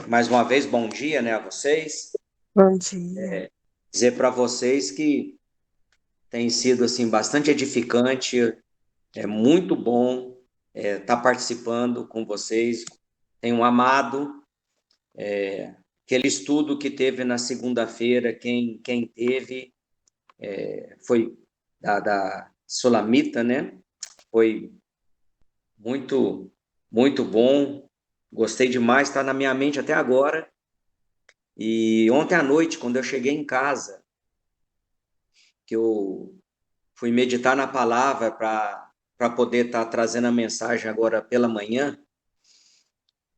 Mais uma vez, bom dia, né, a vocês. Bom dia. Dizer para vocês que tem sido assim bastante edificante, é muito bom estar participando com vocês. Tenho amado aquele estudo que teve na segunda-feira. Quem teve foi da Sulamita, né? Foi muito, muito bom. Gostei demais, está na minha mente até agora. E ontem à noite, quando eu cheguei em casa, que eu fui meditar na palavra para poder estar trazendo a mensagem agora pela manhã,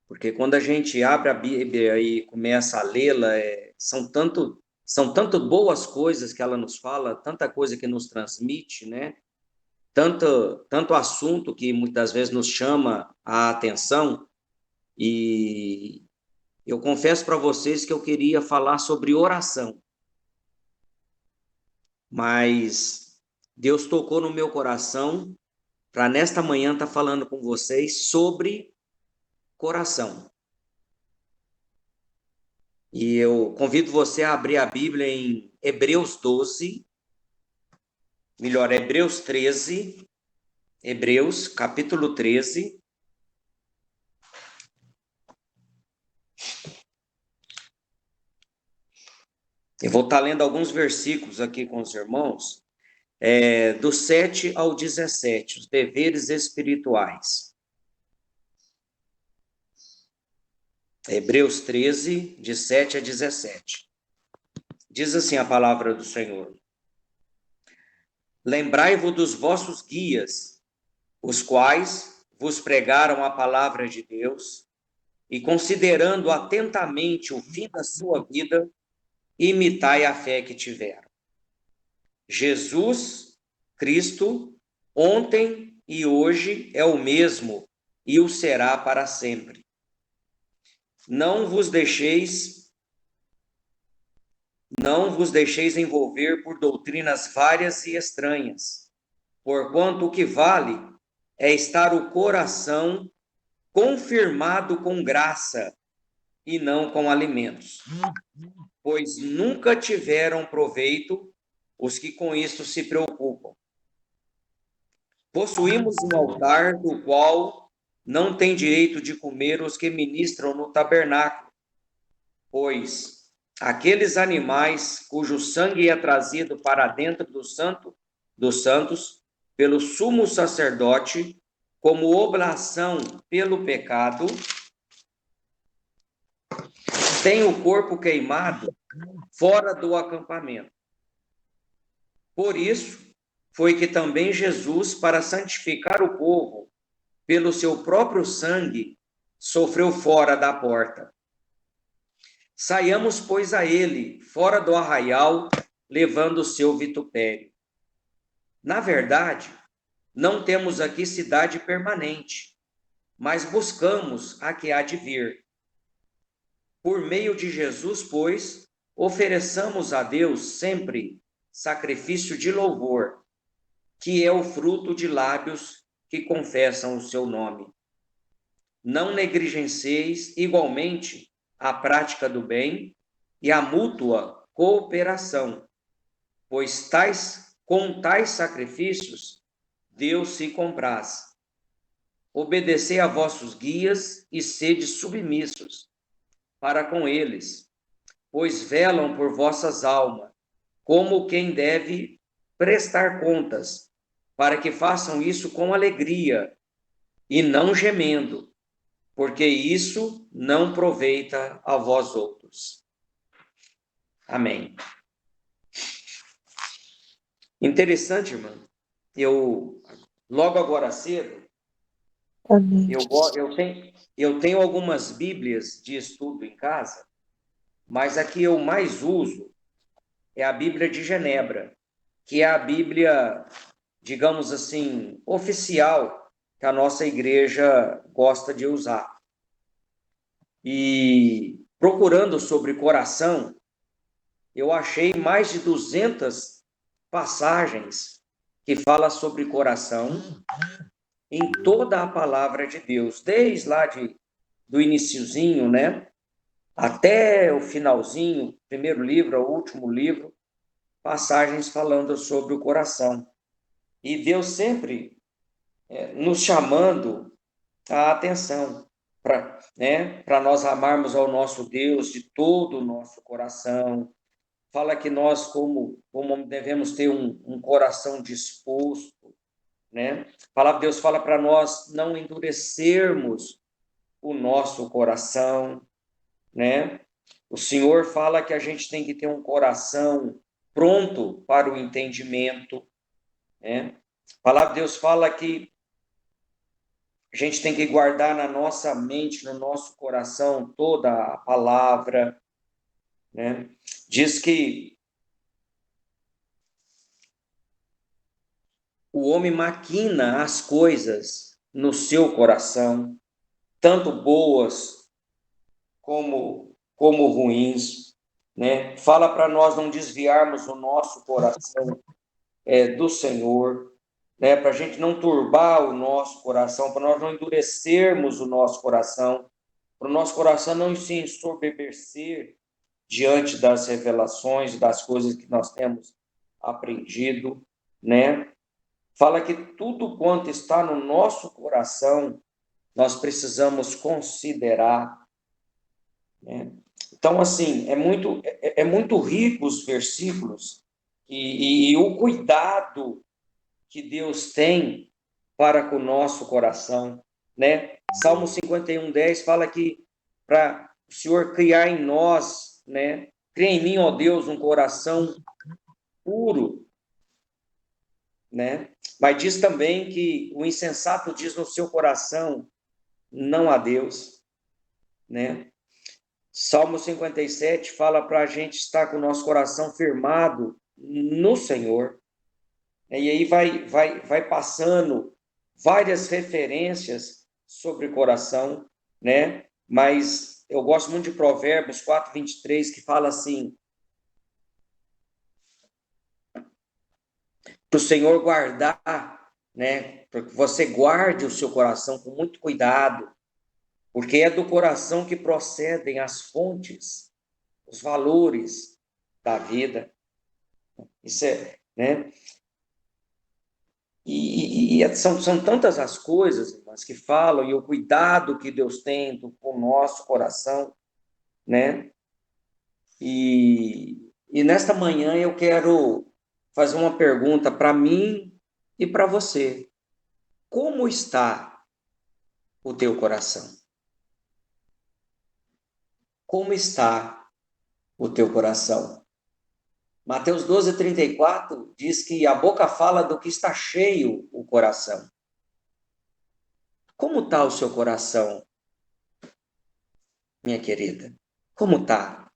porque quando a gente abre a Bíblia e começa a lê-la, são tanto boas coisas que ela nos fala, tanta coisa que nos transmite, né? Tanto assunto que muitas vezes nos chama a atenção. E eu confesso para vocês que eu queria falar sobre oração, mas Deus tocou no meu coração para nesta manhã estar falando com vocês sobre coração. E eu convido você a abrir a Bíblia em Hebreus 12, melhor, Hebreus 13, Hebreus capítulo 13. Eu vou estar lendo alguns versículos aqui com os irmãos, do 7 ao 17, os deveres espirituais. Hebreus 13, de 7 a 17. Diz assim a palavra do Senhor: Lembrai-vos dos vossos guias, os quais vos pregaram a palavra de Deus, e considerando atentamente o fim da sua vida, imitai a fé que tiveram. Jesus Cristo, ontem e hoje é o mesmo, e o será para sempre. Não vos deixeis Não vos deixeis envolver por doutrinas várias e estranhas, porquanto o que vale é estar o coração confirmado com graça e não com alimentos, pois nunca tiveram proveito os que com isto se preocupam. Possuímos um altar do qual não tem direito de comer os que ministram no tabernáculo, pois aqueles animais cujo sangue é trazido para dentro do santo dos santos pelo sumo sacerdote como oblação pelo pecado, têm o corpo queimado fora do acampamento. Por isso foi que também Jesus, para santificar o povo pelo seu próprio sangue, sofreu fora da porta. Saiamos, pois, a ele, fora do arraial, levando o seu vitupério. Na verdade, não temos aqui cidade permanente, mas buscamos a que há de vir. Por meio de Jesus, pois, ofereçamos a Deus sempre sacrifício de louvor, que é o fruto de lábios que confessam o seu nome. Não negligencieis igualmente a prática do bem e a mútua cooperação, pois com tais sacrifícios Deus se compraz. Obedecei a vossos guias e sede submissos para com eles, pois velam por vossas almas, como quem deve prestar contas, para que façam isso com alegria e não gemendo, porque isso não aproveita a vós outros. Amém. Interessante, irmão. Logo agora cedo, Amém. eu tenho algumas Bíblias de estudo em casa, mas a que eu mais uso é a Bíblia de Genebra, que é a Bíblia, digamos assim, oficial que a nossa igreja gosta de usar. E procurando sobre coração, eu achei mais de 200 passagens que fala sobre coração em toda a palavra de Deus, desde lá do iniciozinho, né? até o finalzinho, primeiro livro, o último livro, passagens falando sobre o coração. E Deus sempre nos chamando a atenção para nós amarmos ao nosso Deus de todo o nosso coração. Fala que nós, como devemos ter um coração disposto, né? A palavra de Deus fala para nós não endurecermos o nosso coração, né? O Senhor fala que a gente tem que ter um coração pronto para o entendimento, né? A palavra de Deus fala que a gente tem que guardar na nossa mente, no nosso coração, toda a palavra, né? Diz que o homem maquina as coisas no seu coração, tanto boas como ruins, né? Fala para nós não desviarmos o nosso coração do Senhor, né? Para a gente não turbar o nosso coração, para nós não endurecermos o nosso coração, para o nosso coração não se ensoberbecer diante das revelações, das coisas que nós temos aprendido, né? Fala que tudo quanto está no nosso coração, nós precisamos considerar, né? Então, assim, é muito rico os versículos e o cuidado que Deus tem para com o nosso coração, né? Salmo 51:10 fala que para o Senhor criar em nós, né? Cria em mim, ó Deus, um coração puro, né? Mas diz também que o insensato diz no seu coração, não há Deus, né? Salmo 57 fala para a gente estar com o nosso coração firmado no Senhor. E aí vai passando várias referências sobre coração, né? Mas eu gosto muito de Provérbios 4:23, que fala assim: para o Senhor guardar, né? Para que você guarde o seu coração com muito cuidado, porque é do coração que procedem as fontes, os valores da vida. Isso é, né? São tantas as coisas, irmãs, que falam, e o cuidado que Deus tem com o nosso coração, né? E nesta manhã eu quero fazer uma pergunta para mim e para você. Como está o teu coração? Como está o teu coração? Mateus 12:34 diz que a boca fala do que está cheio o coração. Como está o seu coração, minha querida? Como está?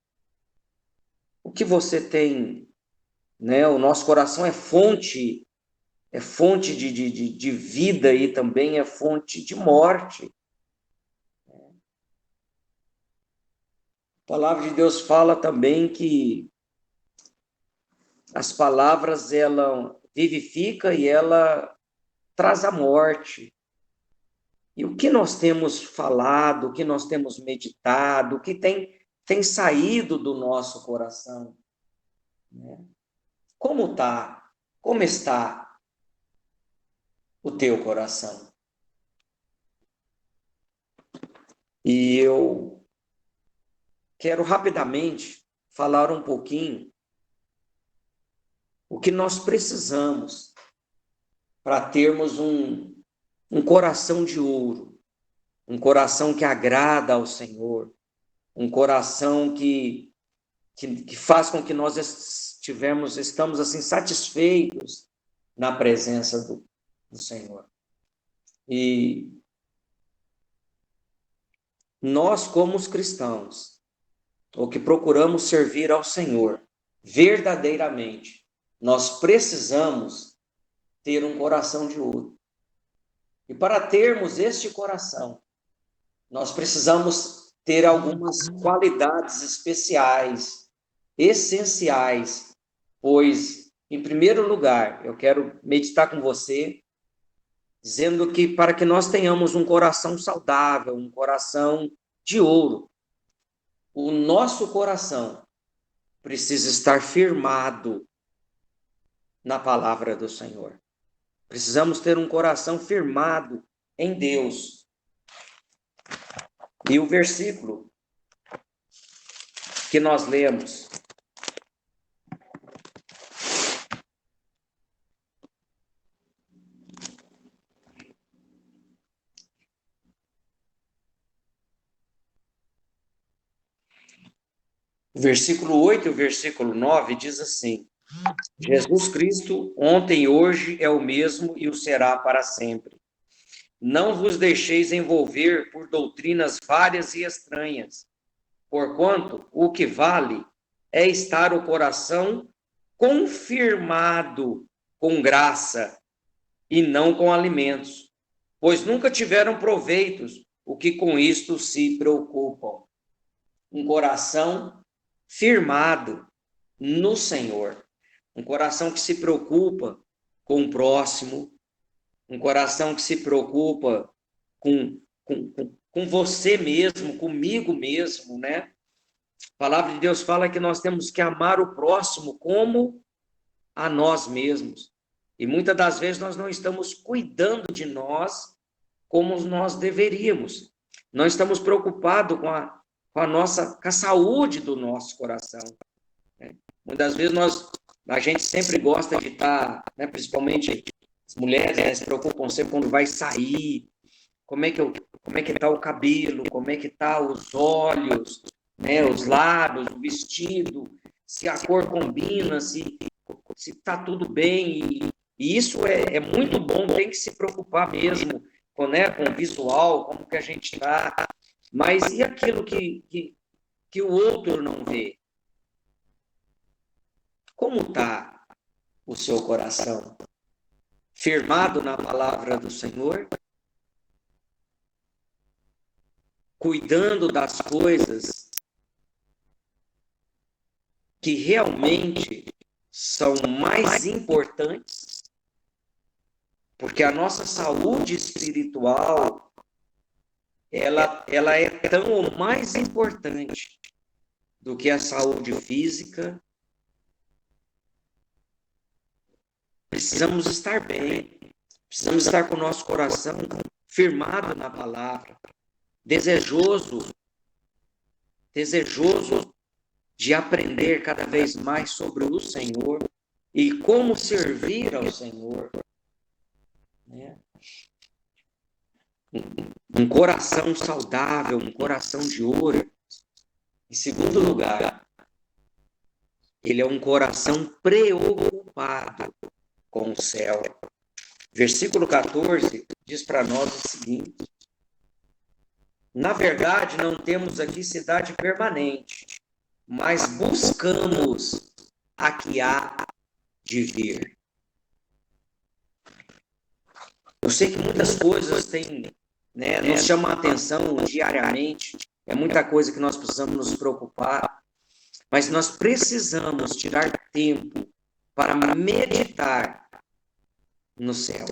O que você tem, né? O nosso coração é fonte de vida e também é fonte de morte. A palavra de Deus fala também que as palavras, ela vivifica e ela traz a morte. E o que nós temos falado, o que nós temos meditado, o que tem saído do nosso coração, né? Como está? Como está o teu coração? E eu quero rapidamente falar um pouquinho o que nós precisamos para termos um coração de ouro, um coração que agrada ao Senhor, um coração que faz com que nós estamos assim satisfeitos na presença do Senhor. E nós, como os cristãos, ou que procuramos servir ao Senhor verdadeiramente, nós precisamos ter um coração de ouro. E para termos este coração, nós precisamos ter algumas qualidades especiais, essenciais, pois, em primeiro lugar, eu quero meditar com você, dizendo que para que nós tenhamos um coração saudável, um coração de ouro, o nosso coração precisa estar firmado na palavra do Senhor. Precisamos ter um coração firmado em Deus. E o versículo que nós lemos, o versículo 8 e o versículo 9 diz assim: Jesus Cristo, ontem e hoje é o mesmo e o será para sempre. Não vos deixeis envolver por doutrinas várias e estranhas, porquanto o que vale é estar o coração confirmado com graça e não com alimentos, pois nunca tiveram proveitos o que com isto se preocupam. Um coração firmado no Senhor, um coração que se preocupa com o próximo, um coração que se preocupa com você mesmo, comigo mesmo, né? A palavra de Deus fala que nós temos que amar o próximo como a nós mesmos. E muitas das vezes nós não estamos cuidando de nós como nós deveríamos. Não estamos preocupados com a saúde do nosso coração. Né? Muitas vezes a gente sempre gosta de estar, né, principalmente as mulheres, né, se preocupam sempre quando vai sair, como é que está o cabelo, como é que tá os olhos, né, os lábios, o vestido, se a cor combina, se está tudo bem. E isso é muito bom, tem que se preocupar mesmo com o visual, como que a gente está. Mas e aquilo que o outro não vê? Como está o seu coração? Firmado na palavra do Senhor? Cuidando das coisas que realmente são mais importantes? Porque a nossa saúde espiritual, ela é tão ou mais importante do que a saúde física. Precisamos estar bem, precisamos estar com o nosso coração firmado na palavra, desejoso de aprender cada vez mais sobre o Senhor e como servir ao Senhor. Né? Um coração saudável, um coração de ouro. Em segundo lugar, ele é um coração preocupado com o céu. Versículo 14 diz para nós o seguinte: na verdade, não temos aqui cidade permanente, mas buscamos a que há de vir. Eu sei que muitas coisas nos chamam a atenção diariamente, é muita coisa que nós precisamos nos preocupar, mas nós precisamos tirar tempo para meditar no céu.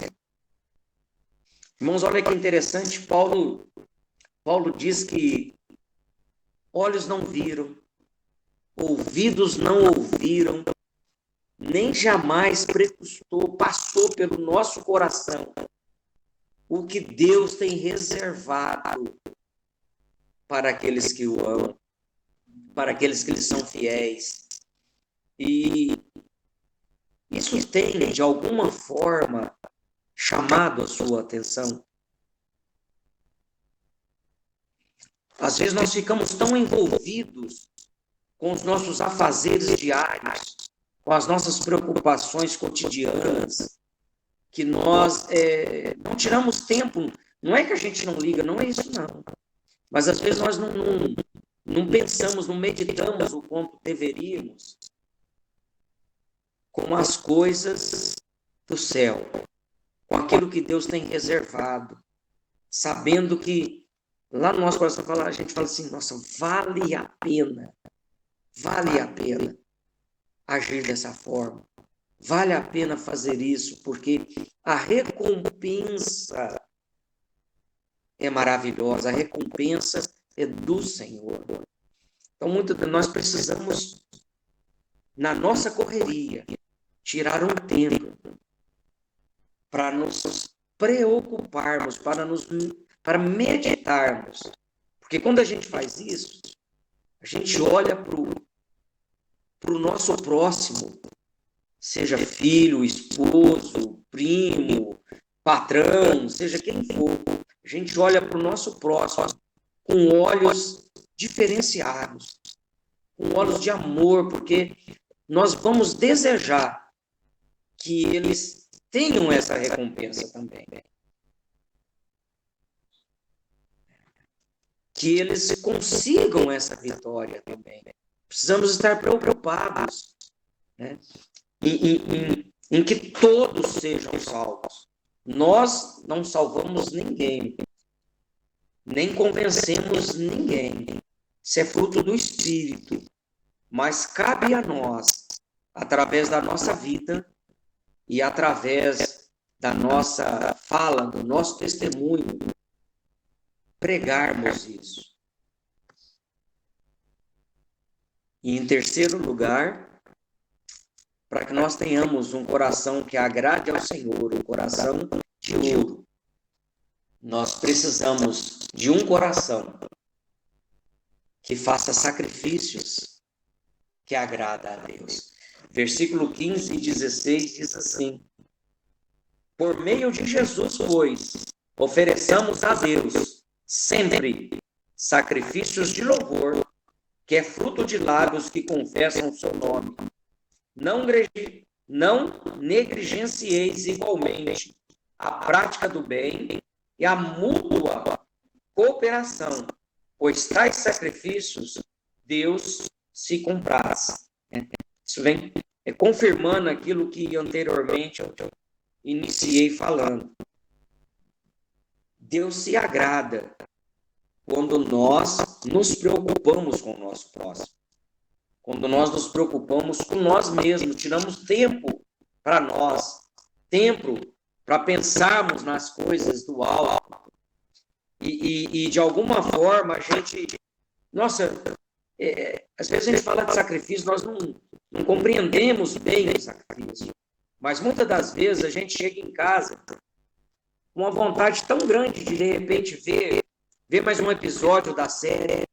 Irmãos, olha que interessante, Paulo diz que olhos não viram, ouvidos não ouviram, nem jamais passou pelo nosso coração o que Deus tem reservado para aqueles que o amam, para aqueles que lhe são fiéis. E isso tem, de alguma forma, chamado a sua atenção. Às vezes nós ficamos tão envolvidos com os nossos afazeres diários, com as nossas preocupações cotidianas, que nós não tiramos tempo. Não é que a gente não liga, não é isso não. Mas às vezes nós não pensamos, não meditamos o quanto deveríamos com as coisas do céu, com aquilo que Deus tem reservado, sabendo que lá no nosso coração a gente fala assim, nossa, vale a pena agir dessa forma, vale a pena fazer isso, porque a recompensa é maravilhosa, a recompensa é do Senhor. Então, nós precisamos, na nossa correria, tirar um tempo para nos preocuparmos, para meditarmos. Porque quando a gente faz isso, a gente olha para o nosso próximo, seja filho, esposo, primo, patrão, seja quem for. A gente olha para o nosso próximo com olhos diferenciados, com olhos de amor, porque nós vamos desejar que eles tenham essa recompensa também. Que eles consigam essa vitória também. Precisamos estar preocupados, né? em que todos sejam salvos. Nós não salvamos ninguém, nem convencemos ninguém. Isso é fruto do Espírito. Mas cabe a nós, através da nossa vida e através da nossa fala, do nosso testemunho, pregarmos isso. E em terceiro lugar, para que nós tenhamos um coração que agrade ao Senhor, um coração de ouro, nós precisamos de um coração que faça sacrifícios que agrada a Deus. Versículo 15 e 16 diz assim: por meio de Jesus, pois, ofereçamos a Deus sempre sacrifícios de louvor, que é fruto de lábios que confessam o seu nome. Não negligencieis igualmente a prática do bem e a mútua cooperação, pois tais sacrifícios Deus se compraz. Isso vem confirmando aquilo que anteriormente eu iniciei falando. Deus se agrada quando nós nos preocupamos com o nosso próximo. Quando nós nos preocupamos com nós mesmos, tiramos tempo para nós, tempo para pensarmos nas coisas do alto. E de alguma forma a gente... Nossa, às vezes a gente fala de sacrifício, nós não compreendemos bem o sacrifício. Mas muitas das vezes a gente chega em casa com uma vontade tão grande de repente ver mais um episódio da série,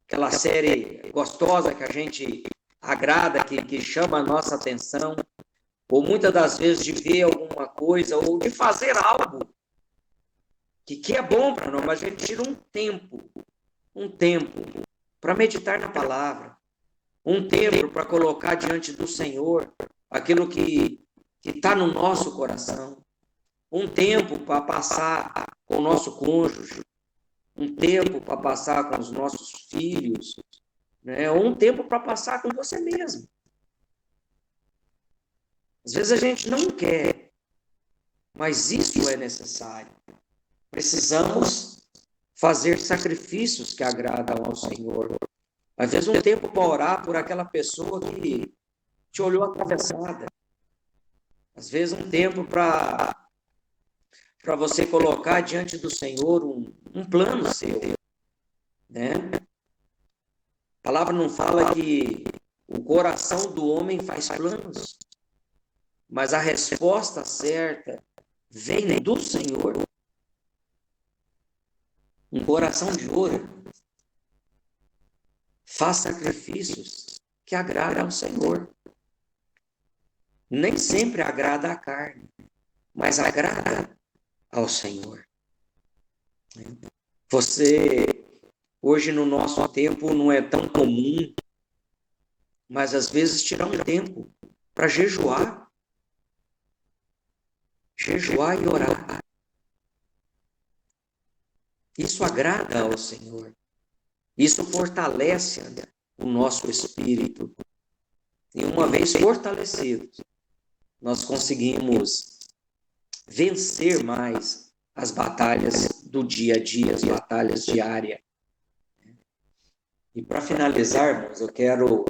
aquela série gostosa que a gente agrada, que chama a nossa atenção, ou muitas das vezes de ver alguma coisa, ou de fazer algo que é bom para nós, mas a gente tira um tempo para meditar na palavra, um tempo para colocar diante do Senhor aquilo que está no nosso coração, um tempo para passar com o nosso cônjuge, um tempo para passar com os nossos filhos, né? Ou um tempo para passar com você mesmo. Às vezes a gente não quer, mas isso é necessário. Precisamos fazer sacrifícios que agradam ao Senhor. Às vezes um tempo para orar por aquela pessoa que te olhou atravessada. Às vezes um tempo para você colocar diante do Senhor um plano seu, né? A palavra não fala que o coração do homem faz planos, mas a resposta certa vem do Senhor. Um coração de ouro faz sacrifícios que agradam ao Senhor. Nem sempre agrada a carne, mas agrada ao Senhor. Você, hoje no nosso tempo, não é tão comum, mas às vezes tirar um tempo para jejuar e orar. Isso agrada ao Senhor. Isso fortalece o nosso espírito. E uma vez fortalecido, nós conseguimos vencer mais as batalhas do dia a dia, as batalhas diárias. E para finalizarmos, eu quero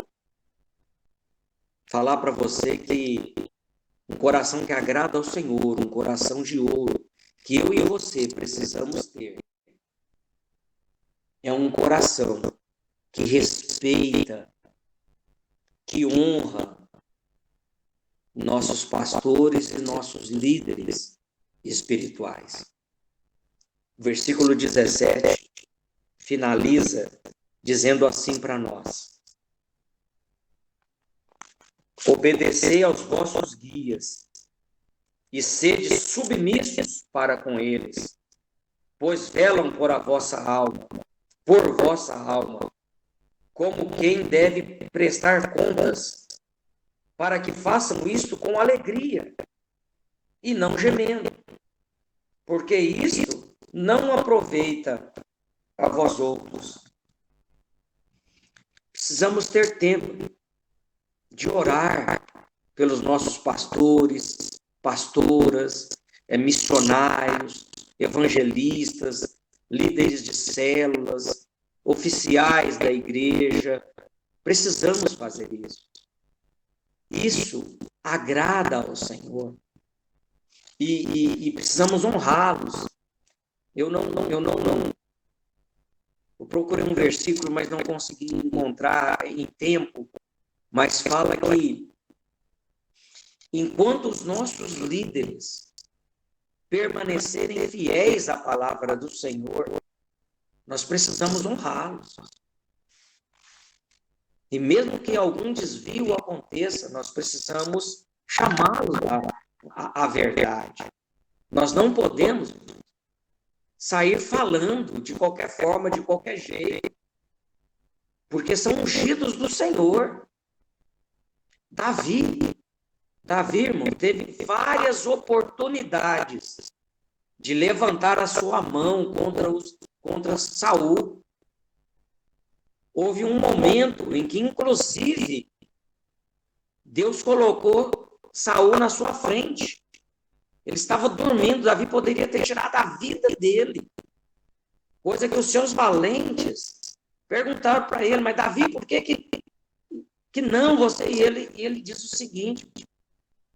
falar para você que um coração que agrada ao Senhor, um coração de ouro, que eu e você precisamos ter, é um coração que respeita, que honra nossos pastores e nossos líderes espirituais. O versículo 17 finaliza dizendo assim para nós: obedecei aos vossos guias e sede submissos para com eles, pois velam por vossa alma, como quem deve prestar contas, para que façam isto com alegria e não gemendo, porque isto não aproveita a vós outros. Precisamos ter tempo de orar pelos nossos pastores, pastoras, missionários, evangelistas, líderes de células, oficiais da igreja. Precisamos fazer isso. Isso agrada ao Senhor. E precisamos honrá-los. Eu procurei um versículo, mas não consegui encontrar em tempo. Mas fala que enquanto os nossos líderes permanecerem fiéis à palavra do Senhor, nós precisamos honrá-los. E mesmo que algum desvio aconteça, nós precisamos chamá-los à verdade. Nós não podemos sair falando de qualquer forma, de qualquer jeito, porque são ungidos do Senhor. Davi, irmão, teve várias oportunidades de levantar a sua mão contra Saul. Houve um momento em que, inclusive, Deus colocou Saul na sua frente. Ele estava dormindo, Davi poderia ter tirado a vida dele. Coisa que os seus valentes perguntaram para ele, mas Davi, por que não você? E ele diz o seguinte,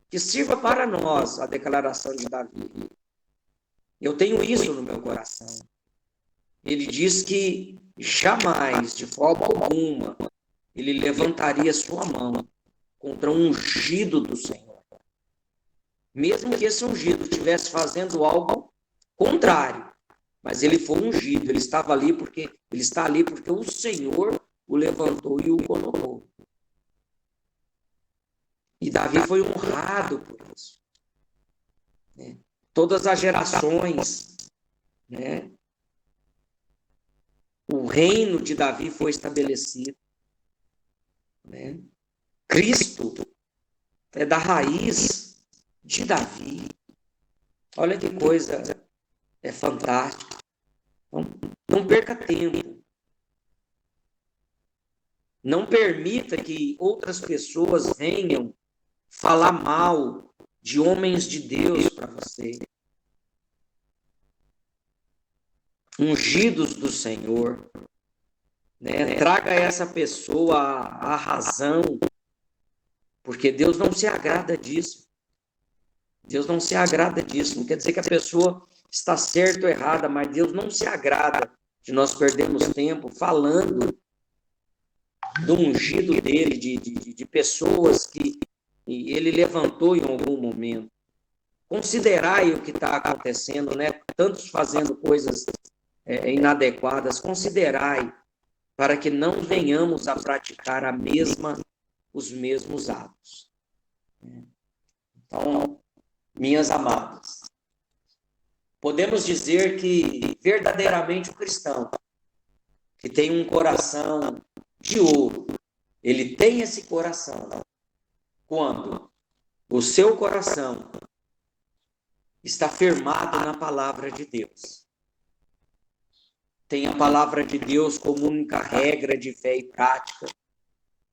que sirva para nós a declaração de Davi. Eu tenho isso no meu coração. Ele diz que jamais, de forma alguma, ele levantaria sua mão contra um ungido do Senhor. Mesmo que esse ungido estivesse fazendo algo contrário, mas ele foi ungido, ele está ali porque o Senhor o levantou e o colocou. E Davi foi honrado por isso. Todas as gerações, o reino de Davi foi estabelecido. Cristo é da raiz de Davi. Olha que coisa fantástica. Não perca tempo. Não permita que outras pessoas venham falar mal de homens de Deus para você. Ungidos do Senhor. Traga a essa pessoa a razão, porque Deus não se agrada disso. Deus não se agrada disso. Não quer dizer que a pessoa está certa ou errada, mas Deus não se agrada de nós perdermos tempo falando do ungido dele, de pessoas que ele levantou em algum momento. Considerai o que está acontecendo, tantos fazendo coisas inadequadas, considerai, para que não venhamos a praticar os mesmos atos. Então, minhas amadas, podemos dizer que verdadeiramente o cristão, que tem um coração de ouro, ele tem esse coração quando o seu coração está firmado na palavra de Deus. Tem a palavra de Deus como única regra de fé e prática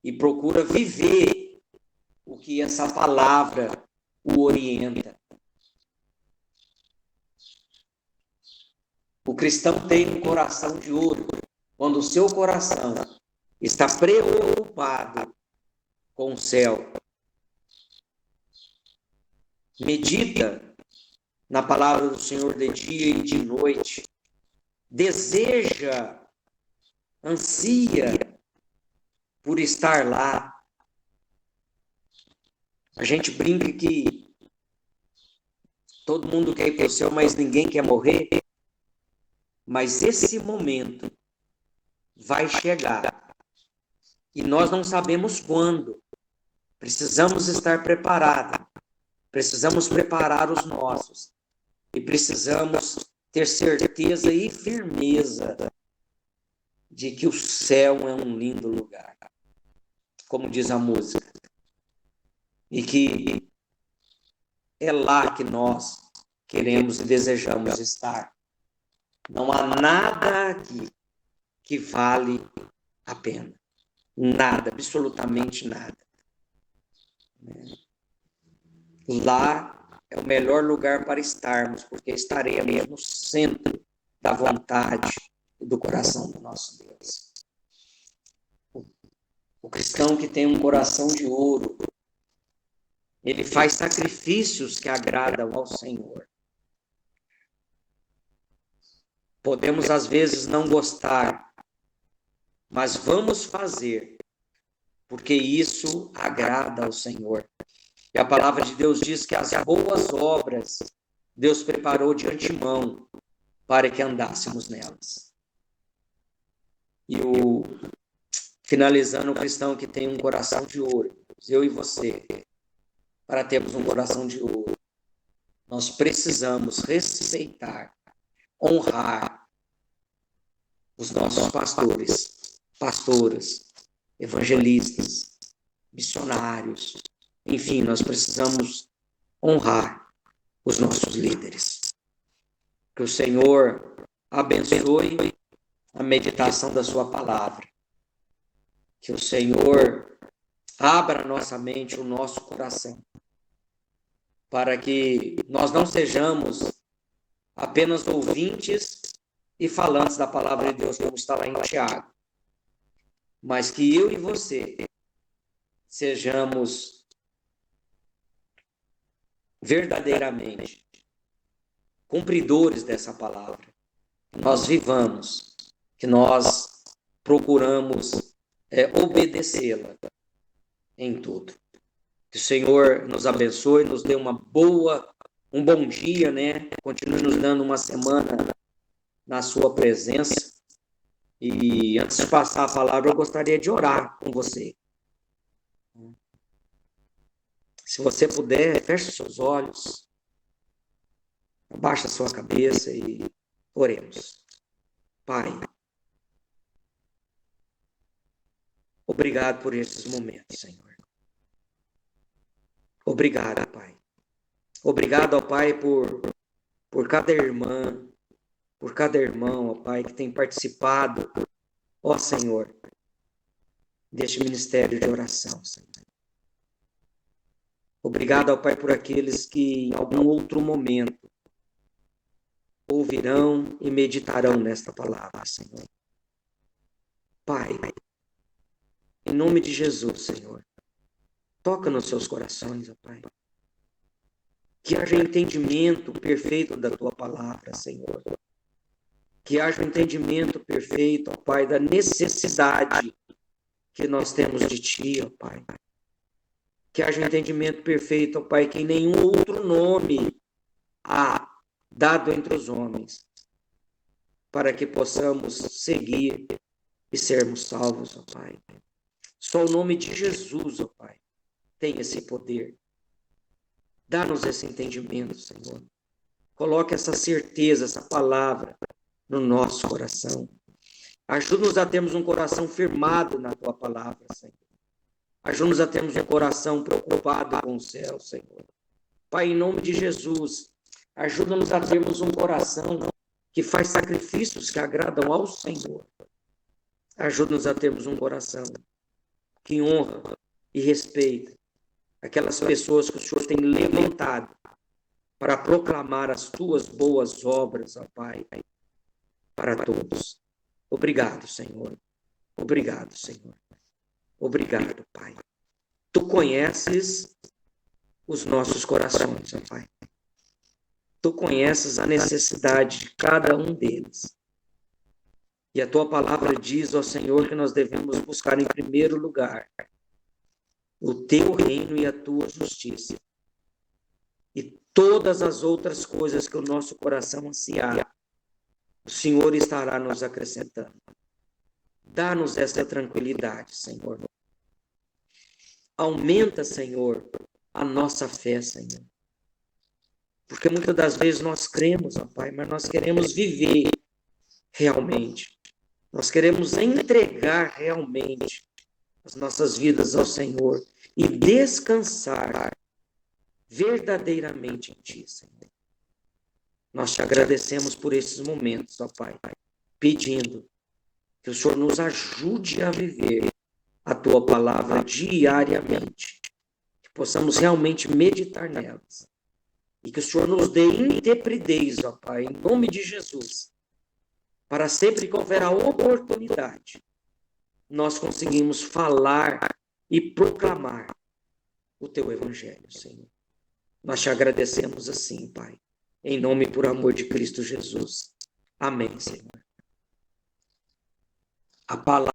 e procura viver o que essa palavra o orienta. O cristão tem um coração de ouro quando o seu coração está preocupado com o céu. Medita na palavra do Senhor de dia e de noite. Deseja ansia por estar lá. A gente brinca que todo mundo quer ir para o céu, mas ninguém quer morrer. Mas esse momento vai chegar e nós não sabemos quando. Precisamos estar preparados. Precisamos preparar os nossos. E precisamos ter certeza e firmeza de que o céu é um lindo lugar, como diz a música. E que é lá que nós queremos e desejamos estar. Não há nada aqui que vale a pena. Nada, absolutamente nada. Lá é o melhor lugar para estarmos, porque estaremos no centro da vontade e do coração do nosso Deus. O cristão que tem um coração de ouro, ele faz sacrifícios que agradam ao Senhor. Podemos, às vezes, não gostar, mas vamos fazer, porque isso agrada ao Senhor. E a palavra de Deus diz que as boas obras Deus preparou de antemão para que andássemos nelas. E finalizando, o cristão que tem um coração de ouro, eu e você, para termos um coração de ouro, nós precisamos respeitar, honrar os nossos pastores, pastoras, evangelistas, missionários. Enfim, nós precisamos honrar os nossos líderes. Que o Senhor abençoe a meditação da sua palavra. Que o Senhor abra a nossa mente, o nosso coração, para que nós não sejamos apenas ouvintes e falantes da palavra de Deus, como está lá em Tiago, mas que eu e você sejamos verdadeiramente cumpridores dessa palavra, que nós vivamos, que nós procuramos obedecê-la em tudo. Que o Senhor nos abençoe, nos dê um bom dia, né? Continue nos dando uma semana na sua presença. E antes de passar a palavra, eu gostaria de orar com você. Se você puder, feche seus olhos, abaixa a sua cabeça e oremos. Pai, obrigado por esses momentos, Senhor. Obrigado, Pai. Obrigado, ó Pai, por cada irmã, por cada irmão, ó Pai, que tem participado, ó Senhor, deste ministério de oração, Senhor. Obrigado, ó Pai, por aqueles que em algum outro momento ouvirão e meditarão nesta palavra, Senhor. Pai, em nome de Jesus, Senhor, toca nos seus corações, ó Pai. Que haja entendimento perfeito da Tua palavra, Senhor. Que haja um entendimento perfeito, ó Pai, da necessidade que nós temos de Ti, ó Pai. Que haja um entendimento perfeito, ó Pai, que nenhum outro nome há dado entre os homens, para que possamos seguir e sermos salvos, ó Pai. Só o nome de Jesus, ó Pai, tem esse poder. Dá-nos esse entendimento, Senhor. Coloque essa certeza, essa palavra no nosso coração. Ajuda-nos a termos um coração firmado na Tua palavra, Senhor. Ajuda-nos a termos um coração preocupado com o céu, Senhor. Pai, em nome de Jesus, ajuda-nos a termos um coração que faz sacrifícios que agradam ao Senhor. Ajuda-nos a termos um coração que honra e respeita aquelas pessoas que o Senhor tem levantado para proclamar as Tuas boas obras, ó Pai, para todos. Obrigado, Senhor. Obrigado, Senhor. Obrigado, Pai. Tu conheces os nossos corações, ó Pai. Tu conheces a necessidade de cada um deles. E a tua palavra diz, ó Senhor, que nós devemos buscar em primeiro lugar o teu reino e a tua justiça. E todas as outras coisas que o nosso coração ansiar, o Senhor estará nos acrescentando. Dá-nos essa tranquilidade, Senhor. Aumenta, Senhor, a nossa fé, Senhor. Porque muitas das vezes nós cremos, ó Pai, mas nós queremos viver realmente. Nós queremos entregar realmente as nossas vidas ao Senhor e descansar verdadeiramente em Ti, Senhor. Nós te agradecemos por esses momentos, ó Pai, pedindo que o Senhor nos ajude a viver a Tua palavra diariamente, que possamos realmente meditar nelas e que o Senhor nos dê intrepidez, ó Pai, em nome de Jesus, para sempre que houver a oportunidade, nós conseguimos falar e proclamar o Teu Evangelho, Senhor. Nós te agradecemos assim, Pai, em nome e por amor de Cristo Jesus. Amém, Senhor. A palavra